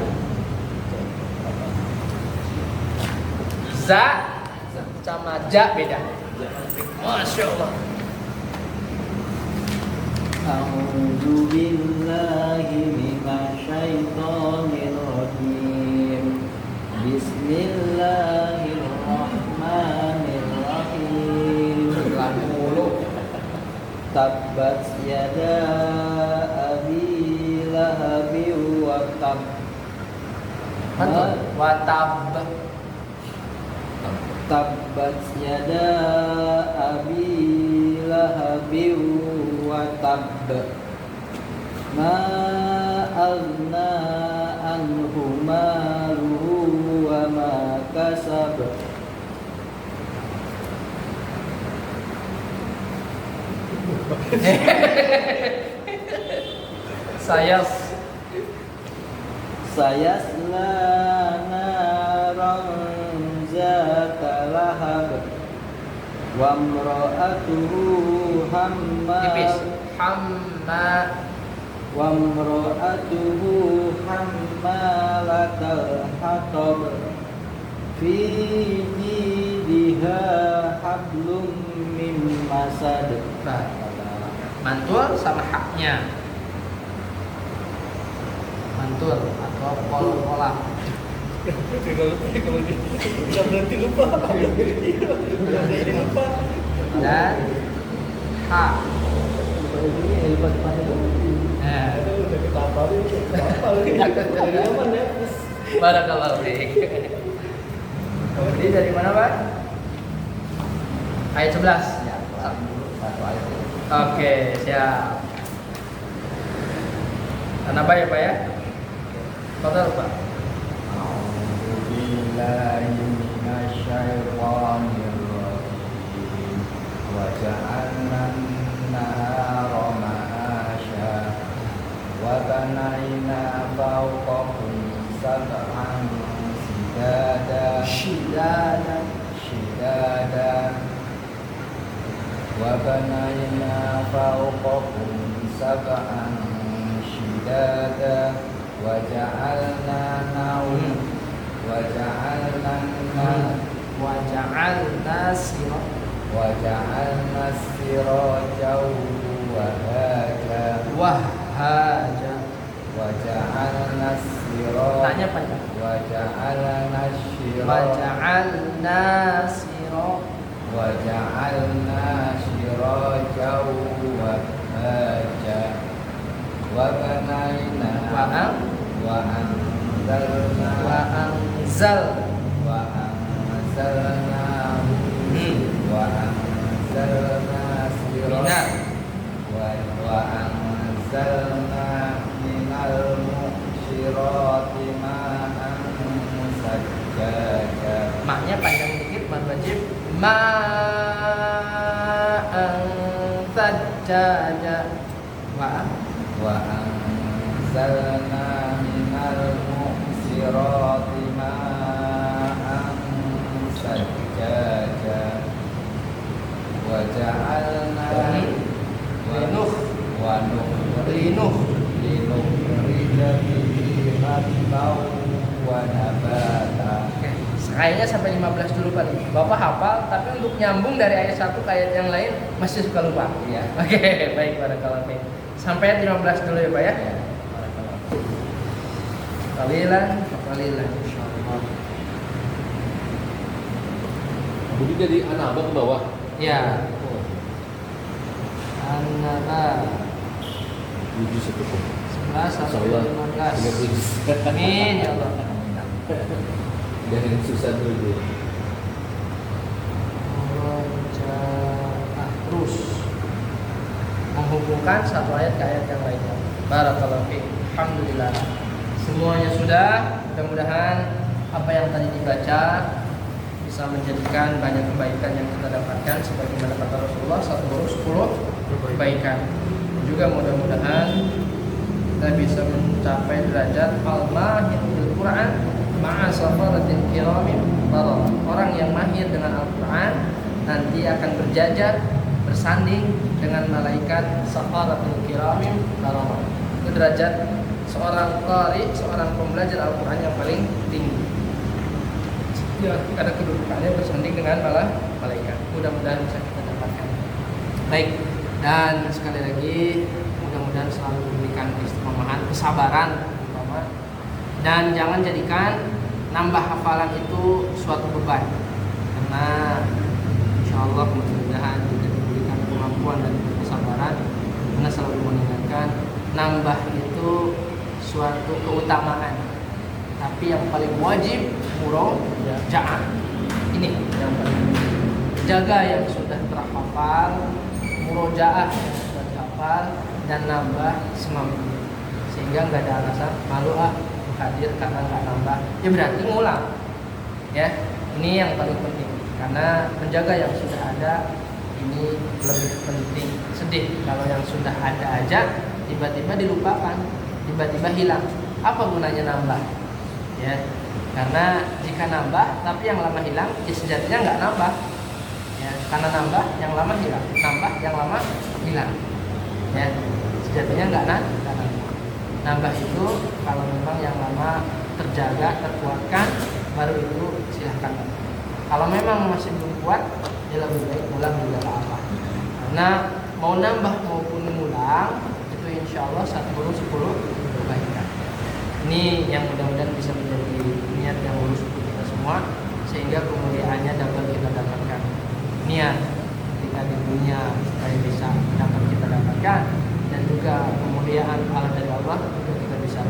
Za sama ja beda. Masya Allah. A'udzu billahi minasyaitonir rajim. Bismillahirrahmanirrahim. Tabbat yada Watab. Tabbat yada abi lahabin wa tabb. Ma aghna anhu maluhu wa ma kasab. Sayasla naran zata lahab wa imra'atuhu Tipis. wa imra'atuhu hammalatal hatab fi jidha hablum mim masad. Mantul sama haknya. Mantul atau pola-pola. Berarti lupa. Dan hak. Barakallahu fiik. Ini dari mana, Pak? Ayat 11. Ya, satu ayat. Oke, siap. Kenapa ya, Pak ya? Fadhal, Pak. Billahi minasyaitonir rajim. Wa ja'alna an-nahara ma'asya wa banayna fawqakum sab'an shidada wa banayna fawqakum sab'an shidada wa ja'alna siraja wahaja. Tanya panjang. Waja'alna siraja wahaja wa banayna wa anzalna minal mu'syirati ma'an sajjaja. Maknya panjang dikit, mad wajib. Ma'an sajjaja. Wa anzalna minal mu'syirati ma'an sajjaja wa ja'alna linuh bihi habban wa nabata. Kayaknya sampai 15 dulu paling. Bapak hafal, tapi untuk nyambung dari ayat 1 ke ayat yang lain masih suka lupa. Iya. Oke, baik, barakallahu fiik. Sampai ayat 15 dulu ya, Pak ya. Ya. Qalilan insyaallah. Jadi dari anak ke bawah. Ya. An-Naba 7 11 sampai 15. Amin ya Allah. Jangan susah dulu. Terus menghubungkan satu ayat ke ayat yang lainnya. Barakallahu fiik. Alhamdulillah. Semuanya sudah. Mudah-mudahan apa yang tadi dibaca bisa menjadikan banyak kebaikan yang kita dapatkan sebagaimana kata Rasulullah 1 guru 10 kebaikan. Juga mudah-mudahan kita bisa mencapai derajat al-mahir bil Quran ma'a safaratil kiramin bararah. Orang yang mahir dengan Al-Quran nanti akan berjajar bersanding dengan malaikat safaratil kiramin bararah. Itu derajat seorang qari, seorang pembelajar Al-Quran yang paling tinggi. Ya, karena kedudukannya bersanding dengan malaikat. Mudah-mudahan bisa kita dapatkan. Baik, dan sekali lagi mudah-mudahan selalu diberikan keistiqomahan, kesabaran, dan jangan jadikan nambah hafalan itu suatu beban. Karena insya Allah mudah-mudahan kita diberikan kemampuan dan kesabaran. Karena selalu mengingatkan nambah itu suatu keutamaan. Tapi yang paling wajib murojaah. Ini yang penting. Jaga yang sudah terhafal, murojaah yang sudah dihafal, dan nambah semampunya. Sehingga nggak ada alasan malu hadir karena nggak nambah. Ya berarti ngulang. Ya, ini yang paling penting. Karena menjaga yang sudah ada ini lebih penting. Sedih kalau yang sudah ada aja tiba-tiba dilupakan, tiba-tiba hilang. Apa gunanya nambah? Ya, karena jika nambah tapi yang lama hilang, ya sejatinya nggak nambah. Ya, karena nambah yang lama hilang, nambah yang lama hilang. Ya, sejatinya nggak nambah. Nambah itu kalau memang yang lama terjaga, terkuatkan, baru itu silahkan. Kalau memang masih belum kuat, ya lebih baik ulang juga apa. Karena mau nambah maupun mengulang itu insya Allah 1 guru 10 kebaikan. Ini yang mudah-mudahan bisa menjadi niat yang lurus untuk kita semua, sehingga kemuliaannya dapat kita dapatkan. Niat ketika di dunia supaya bisa dapat kita dapatkan, dan juga kemuliaan Allah dari Allah juga kita bisa.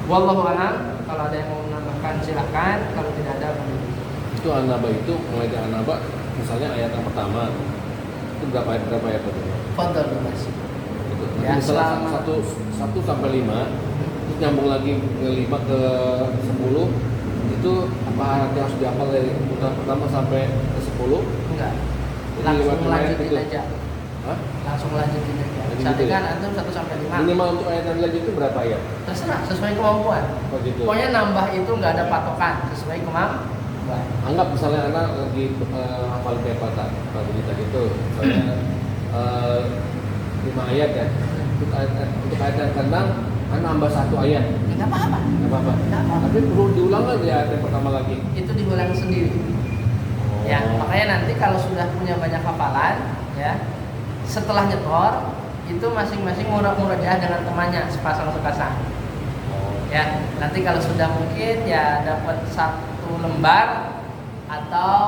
Wallahu a'lam. Kalau ada yang mau menambahkan silahkan, kalau tidak ada boleh. Itu An-Naba itu mulai dari An-Naba, misalnya ayat yang pertama itu berapa ayat itu? Fadhal Mas. Ya, misalnya 1 sampai 5, terus nyambung lagi ke 5 ke 10, itu apa nanti harus dihafal dari putaran pertama sampai ke 10? Enggak. Jadi Langsung lanjutin itu aja. Hah? Langsung lanjutin aja. Jadi Misalnya gitu ya? kan antum 1 sampai 5. Minimal untuk ayat yang lanjut itu berapa ayat? Terserah sesuai kemampuan. Oh gitu. Pokoknya nambah itu nggak ada patokan, sesuai kemampuan. Anggap misalnya anak lagi hafal kayak Pak Budi tadi itu, misalnya 5 ayat ya. Untuk ayat yang ke-6, anak nambah 1 ayat. Enggak apa-apa. Nggak apa-apa. Nggak apa-apa. Tapi perlu diulang lagi ayat yang pertama lagi. Itu diulang sendiri. Ya, makanya nanti kalau sudah punya banyak hafalan, ya, setelah nyetor itu masing-masing murojaah dengan temannya sepasang-sepasang. Ya, nanti kalau sudah mungkin ya dapat 1 lembar atau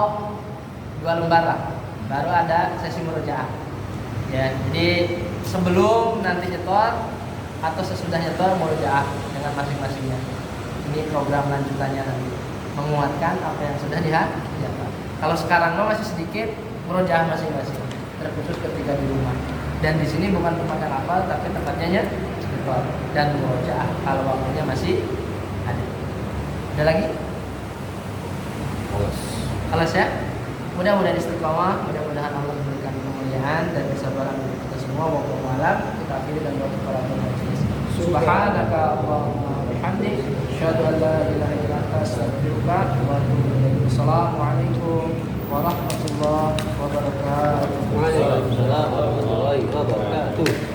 2 lembar lah, baru ada sesi murojaah. Ya, jadi sebelum nanti nyetor atau sesudah nyetor murojaah dengan masing-masingnya. Ini program lanjutannya nanti menguatkan apa yang sudah dihafal. Kalau sekarang masih sedikit murojaah masing-masing, terkhusus ketika di rumah. Dan di sini bukan tempat yang hafal, tapi tempatnya nyetor dan murojaah kalau waktunya masih ada. Ada lagi? Alas ya. Mudah-mudahan istiqomah, mudah-mudahan Allah memberikan kemuliaan dan kesabaran untuk kita semua. Wallahu a'lam. Kita akhiri dan doa kepada majelis. Subhanaka Allahumma wa bihamdik, asyhadu an la ilaha illa anta, astaghfiruka wa atubu ilaik. Assalamualaikum warahmatullahi wabarakatuh. Waalaikumsalam warahmatullahi wabarakatuh.